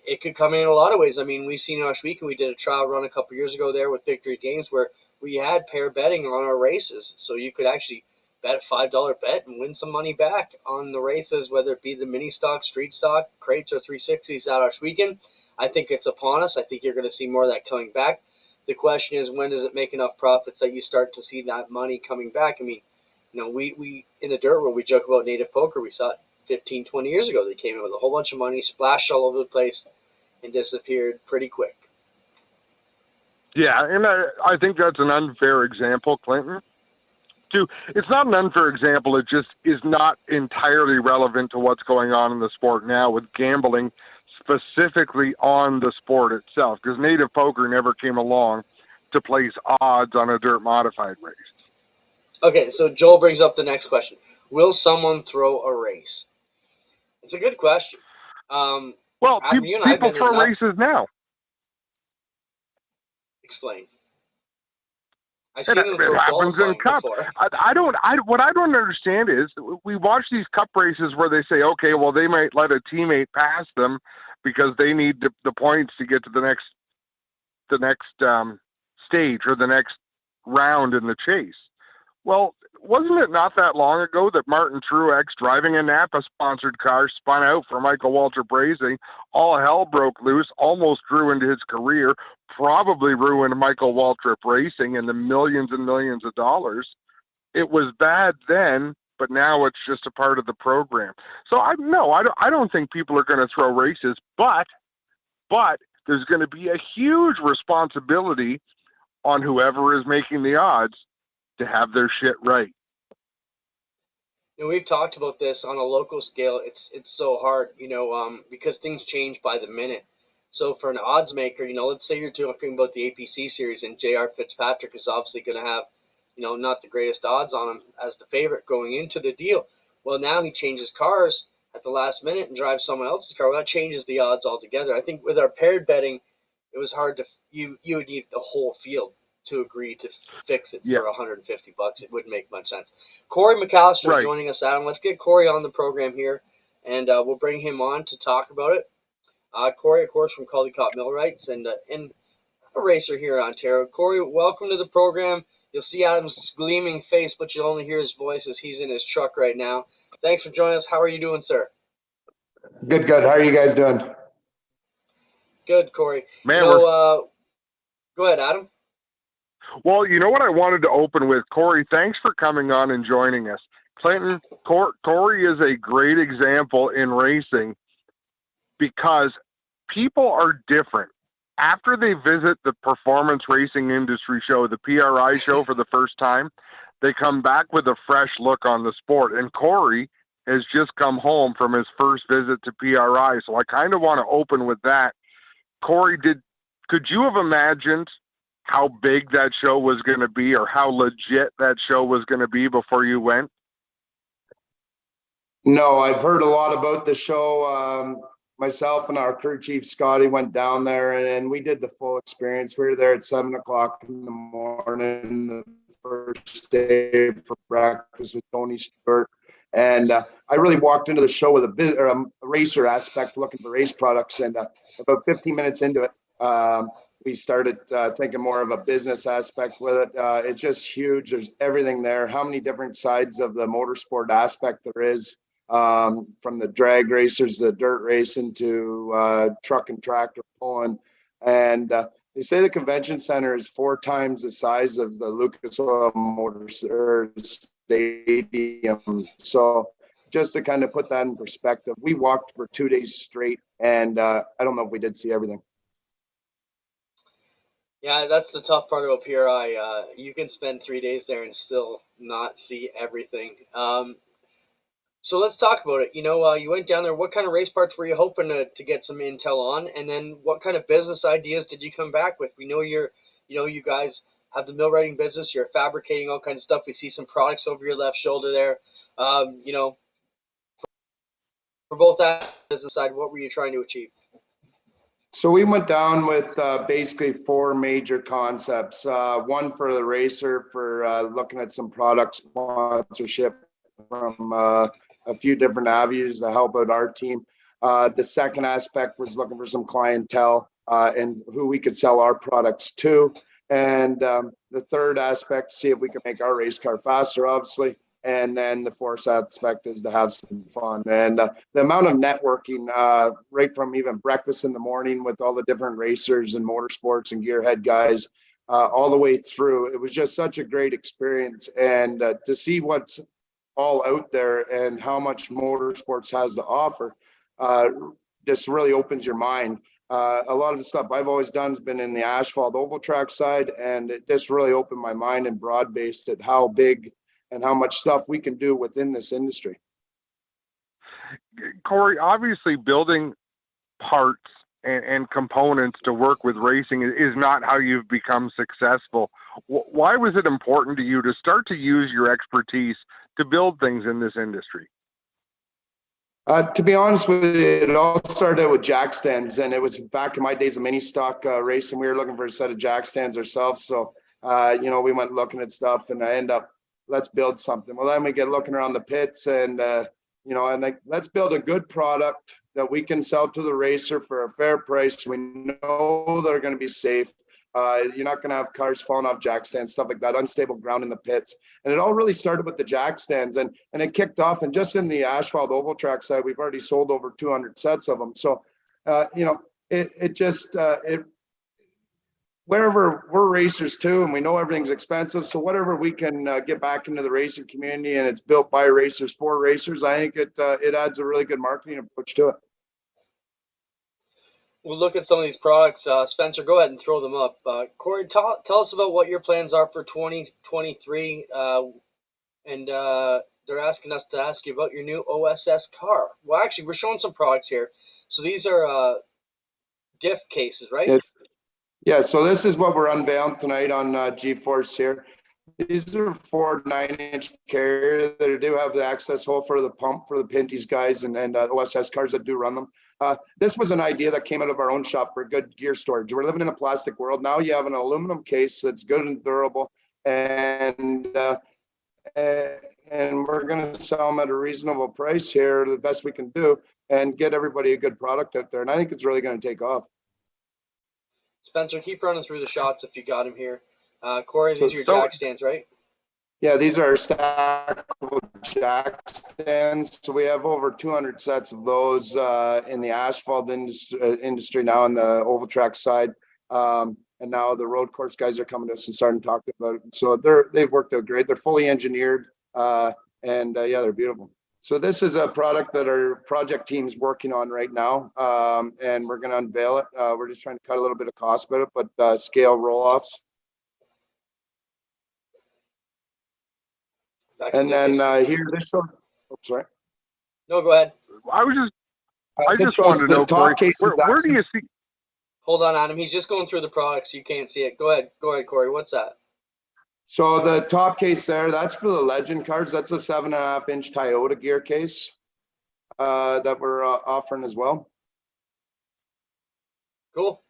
it could come in a lot of ways. I mean, we've seen last week, and we did a trial run a couple years ago there with Victory Games where we had pair betting on our races. So you could actually bet a $5 bet and win some money back on the races, whether it be the mini stock, street stock, crates, or 360s that last weekend. I think it's upon us. I think you're going to see more of that coming back. The question is, when does it make enough profits that you start to see that money coming back? I mean, we in the dirt world, we joke about native poker. We saw it 15, 20 years ago. They came in with a whole bunch of money, splashed all over the place, and disappeared pretty quick. Yeah, and I think that's an unfair example, Clinton. It's not an unfair example. It just is not entirely relevant to what's going on in the sport now with gambling specifically on the sport itself, because native poker never came along to place odds on a dirt modified race. Okay, so Joel brings up the next question. Will someone throw a race? It's a good question. Well, Adam, people throw races now. Explain. It happens in Cup. What I don't understand is we watch these Cup races where they say, okay, well, they might let a teammate pass them because they need the points to get to the next stage or the next round in the chase. Well, wasn't it not that long ago that Martin Truex, driving a Napa-sponsored car, spun out for Michael Waltrip Racing? All hell broke loose, almost ruined his career, probably ruined Michael Waltrip Racing and the millions and millions of dollars. It was bad then, but now it's just a part of the program. So I don't think people are going to throw races, but there's going to be a huge responsibility on whoever is making the odds to have their shit right. We've talked about this on a local scale. It's so hard, because things change by the minute. So for an odds maker, let's say you're talking about the APC series and J.R. Fitzpatrick is obviously going to have, not the greatest odds on him as the favorite going into the deal. Well, now he changes cars at the last minute and drives someone else's car. Well, that changes the odds altogether. I think with our paired betting, it was hard to you would need the whole field to agree to fix it for $150. It wouldn't make much sense. Corey McAllister joining us, Adam. Let's get Corey on the program here, and we'll bring him on to talk about it. Corey, of course, from Caldecott Millwrights and a racer here in Ontario. Corey, welcome to the program. You'll see Adam's gleaming face, but you'll only hear his voice as he's in his truck right now. Thanks for joining us. How are you doing, sir? Good. How are you guys doing? Good, Corey. Man, go ahead, Adam. Well, you know what I wanted to open with? Corey, thanks for coming on and joining us. Clinton, Corey is a great example in racing because people are different. After they visit the performance racing industry show, the PRI show for the first time, they come back with a fresh look on the sport. And Corey has just come home from his first visit to PRI. So I kind of want to open with that. Corey, could you have imagined how big that show was going to be or how legit that show was going to be before you went? No, I've heard a lot about the show. Myself and our crew chief, Scotty, went down there and we did the full experience. We were there at 7:00 in the morning, the first day for breakfast with Tony Stewart. And I really walked into the show with a racer aspect, looking for race products. And about 15 minutes into it, we started thinking more of a business aspect with it. It's just huge. There's everything there. How many different sides of the motorsport aspect there is, from the drag racers, the dirt racing to truck and tractor pulling. And they say the convention center is 4 times the size of the Lucas Oil Motors Stadium. So just to kind of put that in perspective, we walked for 2 days straight, and I don't know if we did see everything. Yeah, that's the tough part about PRI. You can spend 3 days there and still not see everything. So let's talk about it. You went down there. What kind of race parts were you hoping to get some intel on? And then what kind of business ideas did you come back with? We know you guys have the mill writing business. You're fabricating all kinds of stuff. We see some products over your left shoulder there. For both that business side, what were you trying to achieve? So we went down with basically 4 major concepts. One for the racer, for looking at some product sponsorship from a few different avenues to help out our team. The second aspect was looking for some clientele and who we could sell our products to. And the third aspect, see if we could make our race car faster, obviously. And then the fourth aspect is to have some fun. And the amount of networking, right from even breakfast in the morning with all the different racers and motorsports and gearhead guys, all the way through, it was just such a great experience. And to see what's all out there and how much motorsports has to offer, just really opens your mind. A lot of the stuff I've always done has been in the asphalt oval track side, and it just really opened my mind and broad-based at how big and how much stuff we can do within this industry. Corey, obviously building parts and components to work with racing is not how you've become successful. Why was it important to you to start to use your expertise to build things in this industry? To be honest with you, it all started out with jack stands, and it was back in my days of mini stock racing. We were looking for a set of jack stands ourselves. So, we went looking at stuff, and I end up, let's build something. Well, then we get looking around the pits and, let's build a good product that we can sell to the racer for a fair price. We know they're going to be safe. You're not going to have cars falling off jack stands, stuff like that, unstable ground in the pits. And it all really started with the jack stands, and it kicked off. And just in the asphalt oval track side, we've already sold over 200 sets of them. So, wherever we're racers too, and we know everything's expensive. So whatever we can get back into the racing community, and it's built by racers for racers, I think it adds a really good marketing approach to it. We'll look at some of these products. Spencer, go ahead and throw them up. Corey, tell us about what your plans are for 2023. And they're asking us to ask you about your new OSS car. Well, actually, we're showing some products here. So these are diff cases, right? Yeah, so this is what we're unveiling tonight on G-Force here. These are 4 9-inch carriers that do have the access hole for the pump for the Pinty's guys and OSS cars that do run them. This was an idea that came out of our own shop for good gear storage. We're living in a plastic world. Now you have an aluminum case that's good and durable, and we're going to sell them at a reasonable price here, the best we can do, and get everybody a good product out there. And I think it's really going to take off. Spencer, keep running through the shots if you got him here. Corey, these are your jack stands, right? Yeah, these are stackable jack stands. So we have over 200 sets of those in the asphalt industry now on the oval track side. And now the road course guys are coming to us and starting to talk about it. So they've worked out great. They're fully engineered, and they're beautiful. So this is a product that our project team's working on right now, and we're going to unveil it. We're just trying to cut a little bit of cost with it, but scale roll-offs. And then here, this shows. Oh, sorry. No, go ahead. I just wanted to know, Corey, where do you see? Hold on, Adam. He's just going through the products. You can't see it. Go ahead, Corey. What's that? So the top case there, that's for the Legend cards. That's a 7.5-inch Toyota gear case that we're offering as well. Cool.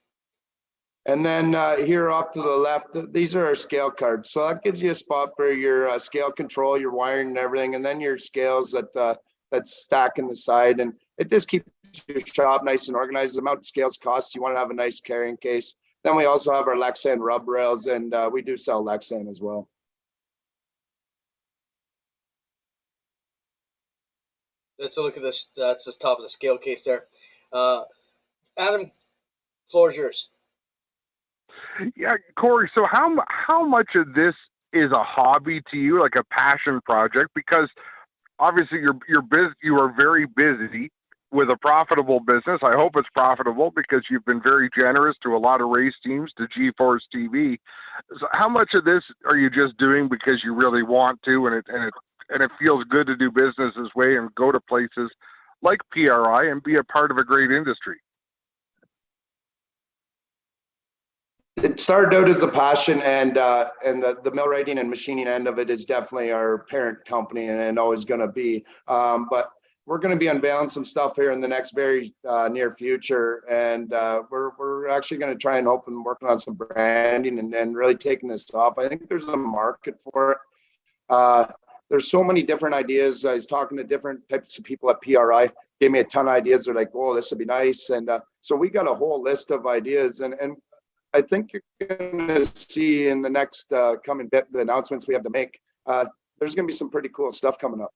And then here off to the left, these are our scale cards. So that gives you a spot for your scale control, your wiring and everything, and then your scales that stack in the side. And it just keeps your shop nice and organized. The amount of scales costs, you want to have a nice carrying case. Then we also have our Lexan rub rails, and we do sell Lexan as well. Let's look at this. That's the top of the scale case there. Adam, floor is yours. Yeah, Corey. So how much of this is a hobby to you, like a passion project? Because obviously you are very busy with a profitable business. I hope it's profitable because you've been very generous to a lot of race teams, to G-Force TV. So how much of this are you just doing because you really want to, and it feels good to do business this way and go to places like PRI and be a part of a great industry? It started out as a passion, and the mill writing and machining end of it is definitely our parent company and always going to be. But we're going to be unveiling some stuff here in the next very near future, and we're actually going to try and hope and working on some branding and really taking this off. I think there's a market for it. There's so many different ideas. I was talking to different types of people at PRI, gave me a ton of ideas. They're like, "Oh, this would be nice," and so we got a whole list of ideas, and I think you're going to see in the next coming bit, the announcements we have to make. There's going to be some pretty cool stuff coming up.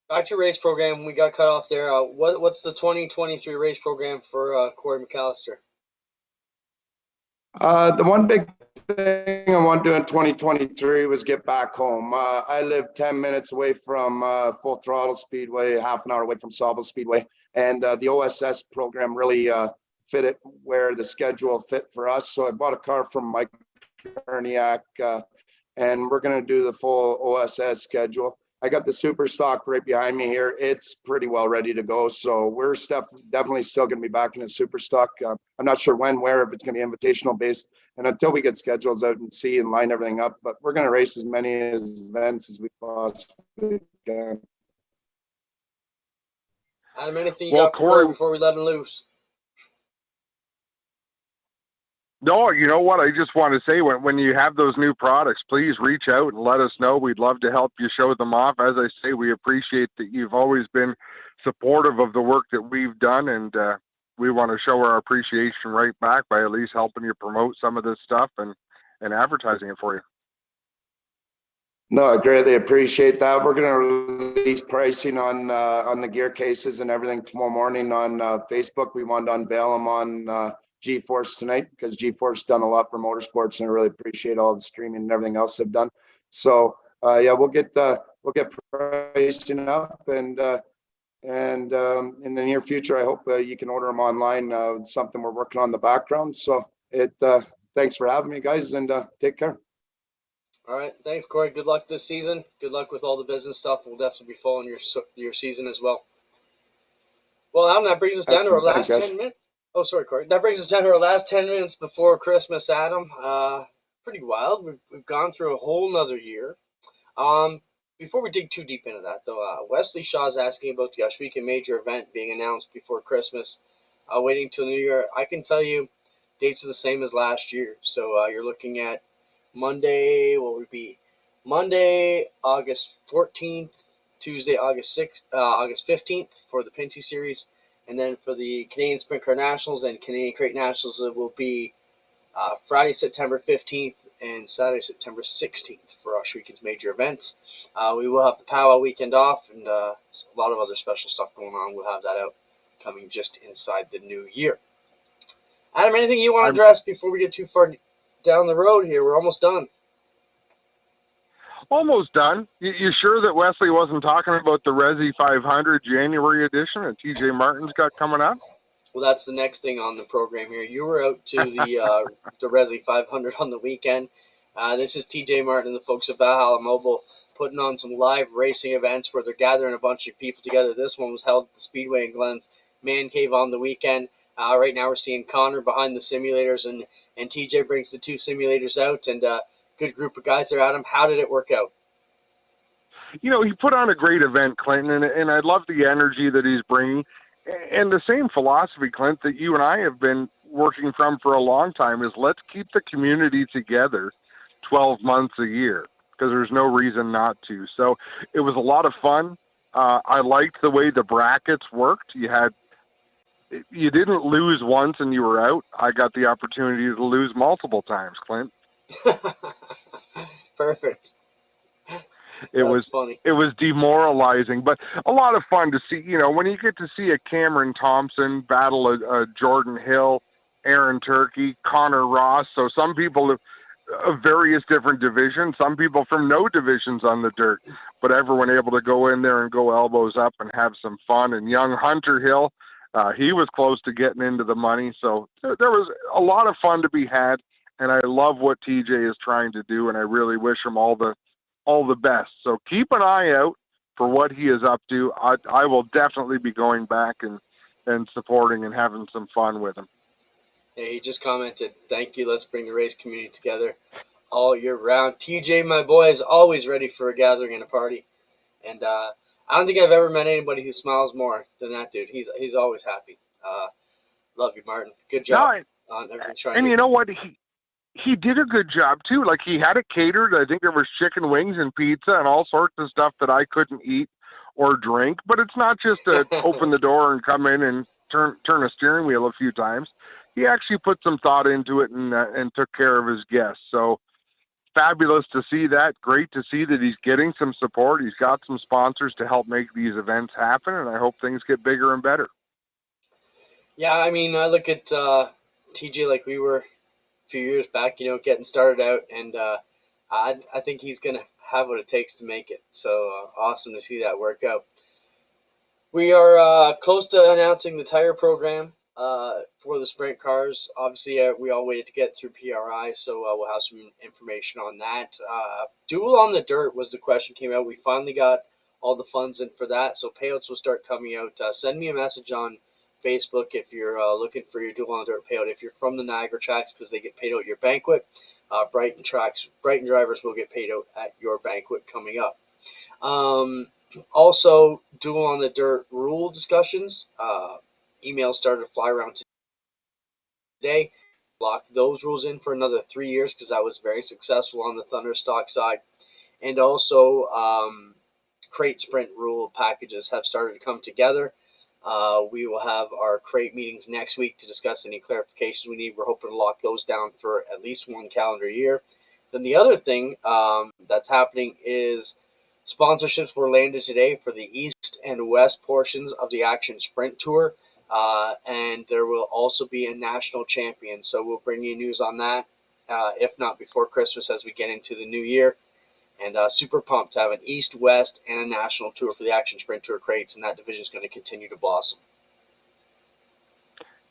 Back to race program. We got cut off there. What's the 2023 race program for Corey McAllister? The one big thing I want to do in 2023 was get back home. I live 10 minutes away from Full Throttle Speedway, half an hour away from Sauble Speedway, and the OSS program really fit it where the schedule fit for us. So I bought a car from Mike Kerniak, and we're going to do the full OSS schedule. I got the super stock right behind me here. It's pretty well ready to go. So we're definitely still going to be back in a super stock. I'm not sure when, where, if it's going to be invitational based. And until we get schedules out and see and line everything up, but we're going to race as many events as we possibly can. Adam, anything you got for Corey before we let him loose? No, you know what? I just want to say when you have those new products, please reach out and let us know. We'd love to help you show them off. As I say, we appreciate that you've always been supportive of the work that we've done, and we want to show our appreciation right back by at least helping you promote some of this stuff and advertising it for you. No, I greatly appreciate that. We're going to release pricing on the gear cases and everything tomorrow morning on Facebook. We want to unveil them on G-Force tonight because G-Force done a lot for motorsports, and I really appreciate all the streaming and everything else they've done. So yeah, we'll get pricing up, and in the near future, I hope you can order them online. It's something we're working on in the background. So thanks for having me, guys, and take care. All right, thanks, Corey. Good luck this season. Good luck with all the business stuff. We'll definitely be following your season as well. Well, Adam, that brings us down to our last 10 minutes. Oh, sorry, Corey. That brings us down to our last 10 minutes before Christmas, Adam. Pretty wild. We've gone through a whole nother year. Before we dig too deep into that, though, Wesley Shaw's asking about the Oswego Major event being announced before Christmas, waiting till New Year. I can tell you dates are the same as last year. So you're looking at Monday, what would be Monday, August 14th, Tuesday, August 15th for the Pinty Series. And then for the Canadian Sprint Car Nationals and Canadian Crate Nationals, it will be Friday, September 15th and Saturday, September 16th for Oswego's major events. We will have the powwow weekend off and a lot of other special stuff going on. We'll have that out coming just inside the new year. Adam, anything you want to address before we get too far down the road here? We're almost done. Almost done. You sure that Wesley wasn't talking about the Resi 500 January edition that TJ Martin's got coming up? Well, that's the next thing on the program here. You were out to the Resi 500 on the weekend. This is TJ Martin and the folks at Valhalla Mobile putting on some live racing events where they're gathering a bunch of people together. This one was held at the Speedway in Glenn's Man Cave on the weekend. Right now we're seeing Connor behind the simulators, and TJ brings the 2 simulators out, and good group of guys there, Adam. How did it work out? He put on a great event, Clinton, and I love the energy that he's bringing. And the same philosophy, Clint, that you and I have been working from for a long time is let's keep the community together 12 months a year, because there's no reason not to. So it was a lot of fun. I liked the way the brackets worked. You didn't lose once and you were out. I got the opportunity to lose multiple times, Clint. Perfect. It was funny. It was demoralizing, but a lot of fun to see. When you get to see a Cameron Thompson battle a Jordan Hill, Aaron Turkey, Connor Ross. So some people of various different divisions, some people from no divisions on the dirt, but everyone able to go in there and go elbows up and have some fun. And young Hunter Hill, he was close to getting into the money. So there was a lot of fun to be had. And I love what TJ is trying to do. And I really wish him all the best. So keep an eye out for what he is up to. I will definitely be going back and supporting and having some fun with him. Yeah, he just commented, "Thank you. Let's bring the race community together all year round." TJ, my boy, is always ready for a gathering and a party. And I don't think I've ever met anybody who smiles more than that dude. He's always happy. Love you, Martin. Good job on everything. And you know what? He did a good job too. Like, he had it catered. I think there was chicken wings and pizza and all sorts of stuff that I couldn't eat or drink. But it's not just to open the door and come in and turn a steering wheel a few times. He actually put some thought into it and took care of his guests. So fabulous to see that. Great to see that he's getting some support. He's got some sponsors to help make these events happen, and I hope things get bigger and better. Yeah, I mean, I look at TJ like we were a few years back, getting started out, and I think he's going to have what it takes to make it. So awesome to see that work out. We are close to announcing the tire program for the sprint cars. Obviously, we all waited to get through PRI, so we'll have some information on that. Duel on the Dirt was the question came out. We finally got all the funds in for that, so payouts will start coming out. Send me a message on Facebook if you're looking for your Duel on the Dirt payout. If you're from the Niagara tracks, because they get paid out at your banquet, Brighton drivers will get paid out at your banquet coming up. Also, Duel on the Dirt rule discussions. Emails started to fly around today. Locked those rules in for another 3 years because I was very successful on the Thunderstock side. And also, crate sprint rule packages have started to come together. We will have our crate meetings next week to discuss any clarifications we need. We're hoping to lock those down for at least 1 calendar year. Then the other thing that's happening is sponsorships were landed today for the east and west portions of the Action Sprint Tour. And there will also be a national champion. So we'll bring you news on that, if not before Christmas, as we get into the new year. And super pumped to have an East, West, and a national tour for the Action Sprint Tour crates, and that division is going to continue to blossom.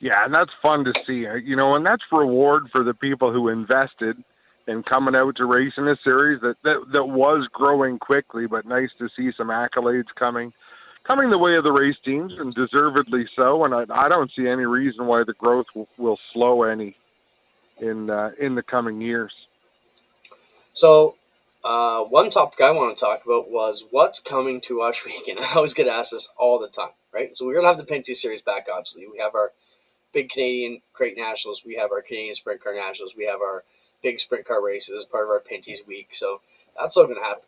Yeah, and that's fun to see, and that's reward for the people who invested in coming out to race in a series that was growing quickly, but nice to see some accolades coming the way of the race teams, and deservedly so. And I don't see any reason why the growth will slow any in the coming years. So, one topic I want to talk about was what's coming to Ush Weekend. I always get asked this all the time, right? So we're going to have the Pinty Series back, obviously. We have our big Canadian Crate Nationals. We have our Canadian Sprint Car Nationals. We have our big sprint car races as part of our Pinty's Week. So that's all going to happen.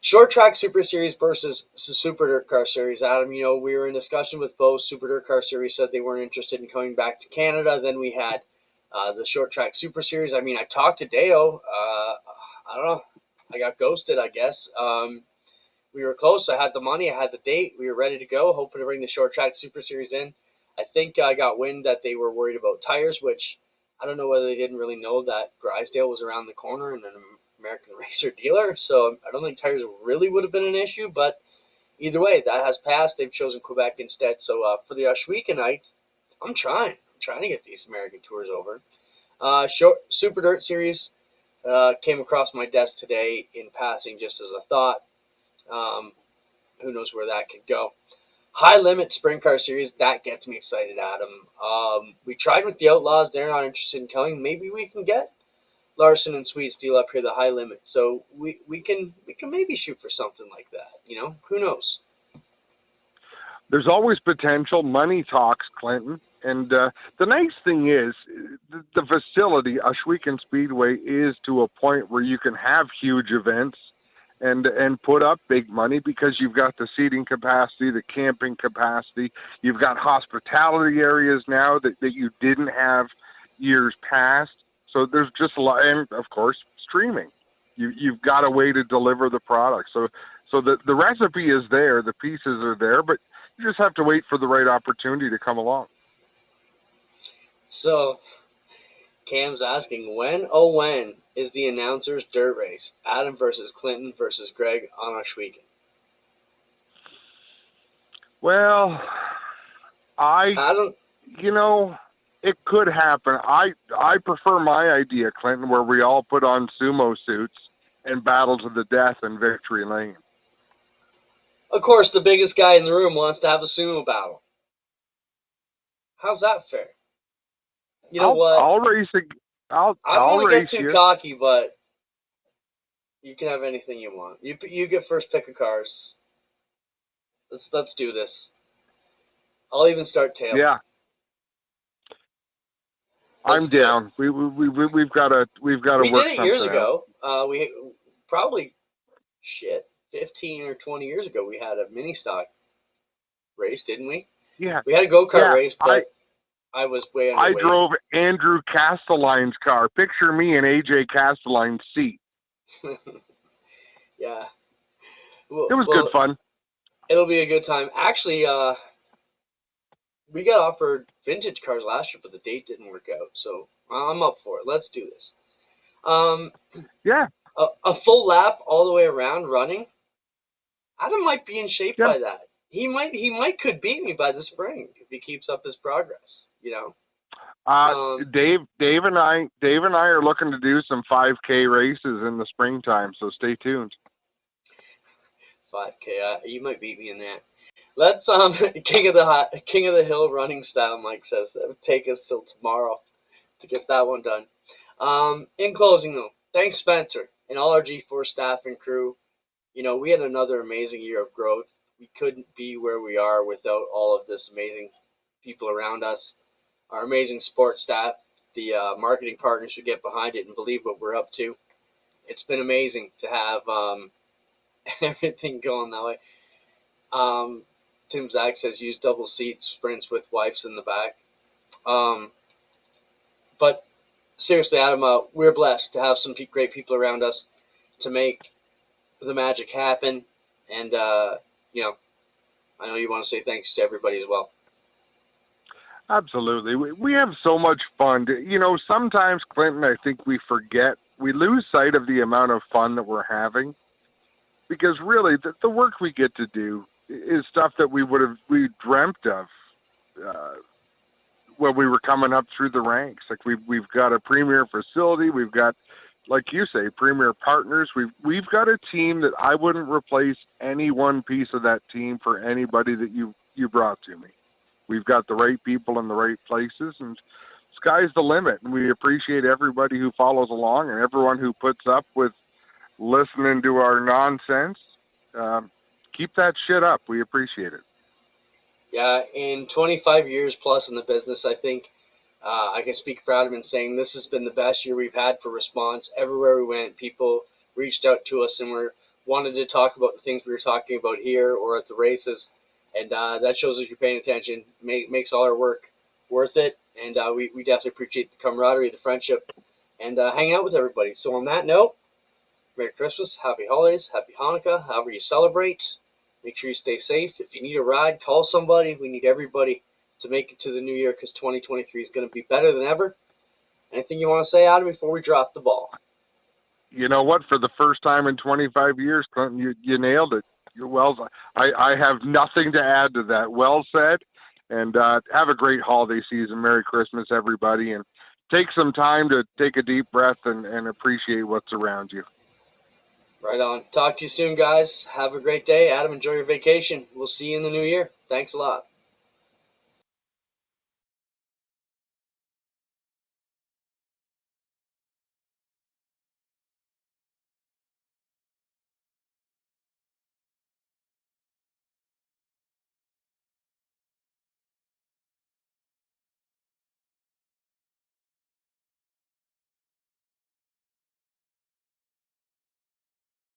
Short Track Super Series versus Super Dirt Car Series. Adam, we were in discussion with both. Super Dirt Car Series said they weren't interested in coming back to Canada. Then we had the Short Track Super Series. I mean, I talked to Deo. I don't know. I got ghosted, I guess. We were close. I had the money. I had the date. We were ready to go, hoping to bring the Short Track Super Series in. I think I got wind that they were worried about tires, which I don't know whether they didn't really know that Drysdale was around the corner and an American Racer dealer. So I don't think tires really would have been an issue. But either way, that has passed. They've chosen Quebec instead. So for the Ushweka night, I'm trying to get these American tours over. Super Dirt Series came across my desk today in passing just as a thought. Who knows where that could go. High Limit Sprint Car Series, that gets me excited, Adam. We tried with the Outlaws. They're not interested in coming. Maybe we can get Larson and Sweet Steel up here, the High Limit. So we can maybe shoot for something like that. You know, who knows? There's always potential. Money talks, Clinton. And the nice thing is the facility, Ohsweken Speedway, is to a point where you can have huge events and put up big money because you've got the seating capacity, the camping capacity. You've got hospitality areas now that you didn't have years past. So there's just a lot, and of course, streaming. You've got a way to deliver the product. So the recipe is there, the pieces are there, but you just have to wait for the right opportunity to come along. So Cam's asking, when is the announcers dirt race? Adam versus Clinton versus Greg on Ohsweken. Well, it could happen. I prefer my idea, Clinton, where we all put on sumo suits and battle to the death in Victory Lane. Of course, the biggest guy in the room wants to have a sumo battle. How's that fair? You know what? I'll race. I don't want to get too cocky, but you can have anything you want. You get first pick of cars. Let's do this. I'll even start tail. Yeah. I'm down. We've got to work something out. We did it years ago. We probably 15 or 20 years ago. We had a mini stock race, didn't we? Yeah. We had a go-kart race, but I was way underweight. I drove Andrew Casteline's car. Picture me in AJ Casteline's seat. Yeah. It was good fun. It'll be a good time. Actually, we got offered vintage cars last year, but the date didn't work out. So I'm up for it. Let's do this. Yeah. A full lap all the way around running. Adam might be in shape by that. He could beat me by the spring if he keeps up his progress. You know. Dave and I are looking to do some 5K races in the springtime. So stay tuned. 5K. You might beat me in that. Let's King of the Hill running style, Mike says. That would take us till tomorrow to get that one done. In closing though, thanks Spencer and all our G4 staff and crew. You know, we had another amazing year of growth. We couldn't be where we are without all of this amazing people around us, our amazing support staff, the marketing partners who get behind it and believe what we're up to. It's been amazing to have everything going that way. Tim Zach says use double seat sprints with wipes in the back. But seriously, Adam, we're blessed to have some great people around us to make the magic happen. And, you know, I know you want to say thanks to everybody as well. Absolutely. We have so much fun. You know, sometimes, Clinton, I think we lose sight of the amount of fun that we're having. Because really, the work we get to do is stuff that we dreamt of when we were coming up through the ranks. Like we've got a premier facility, we've got, like you say, premier partners. We've got a team that I wouldn't replace any one piece of that team for anybody that you brought to me. We've got the right people in the right places, and sky's the limit. And we appreciate everybody who follows along and everyone who puts up with listening to our nonsense. Keep that shit up. We appreciate it. Yeah, in 25 years plus in the business, I think I can speak for Adam in saying this has been the best year we've had for response. Everywhere we went, people reached out to us and wanted to talk about the things we were talking about here or at the races. And that shows us you're paying attention, makes all our work worth it. And we definitely appreciate the camaraderie, the friendship, and hanging out with everybody. So on that note, Merry Christmas, Happy Holidays, Happy Hanukkah, however you celebrate. Make sure you stay safe. If you need a ride, call somebody. We need everybody to make it to the new year because 2023 is going to be better than ever. Anything you want to say, Adam, before we drop the ball? You know what? For the first time in 25 years, Clinton, you nailed it. Well, I have nothing to add to that. Well said. And have a great holiday season. Merry Christmas, everybody. And take some time to take a deep breath and appreciate what's around you. Right on. Talk to you soon, guys. Have a great day. Adam, enjoy your vacation. We'll see you in the new year. Thanks a lot.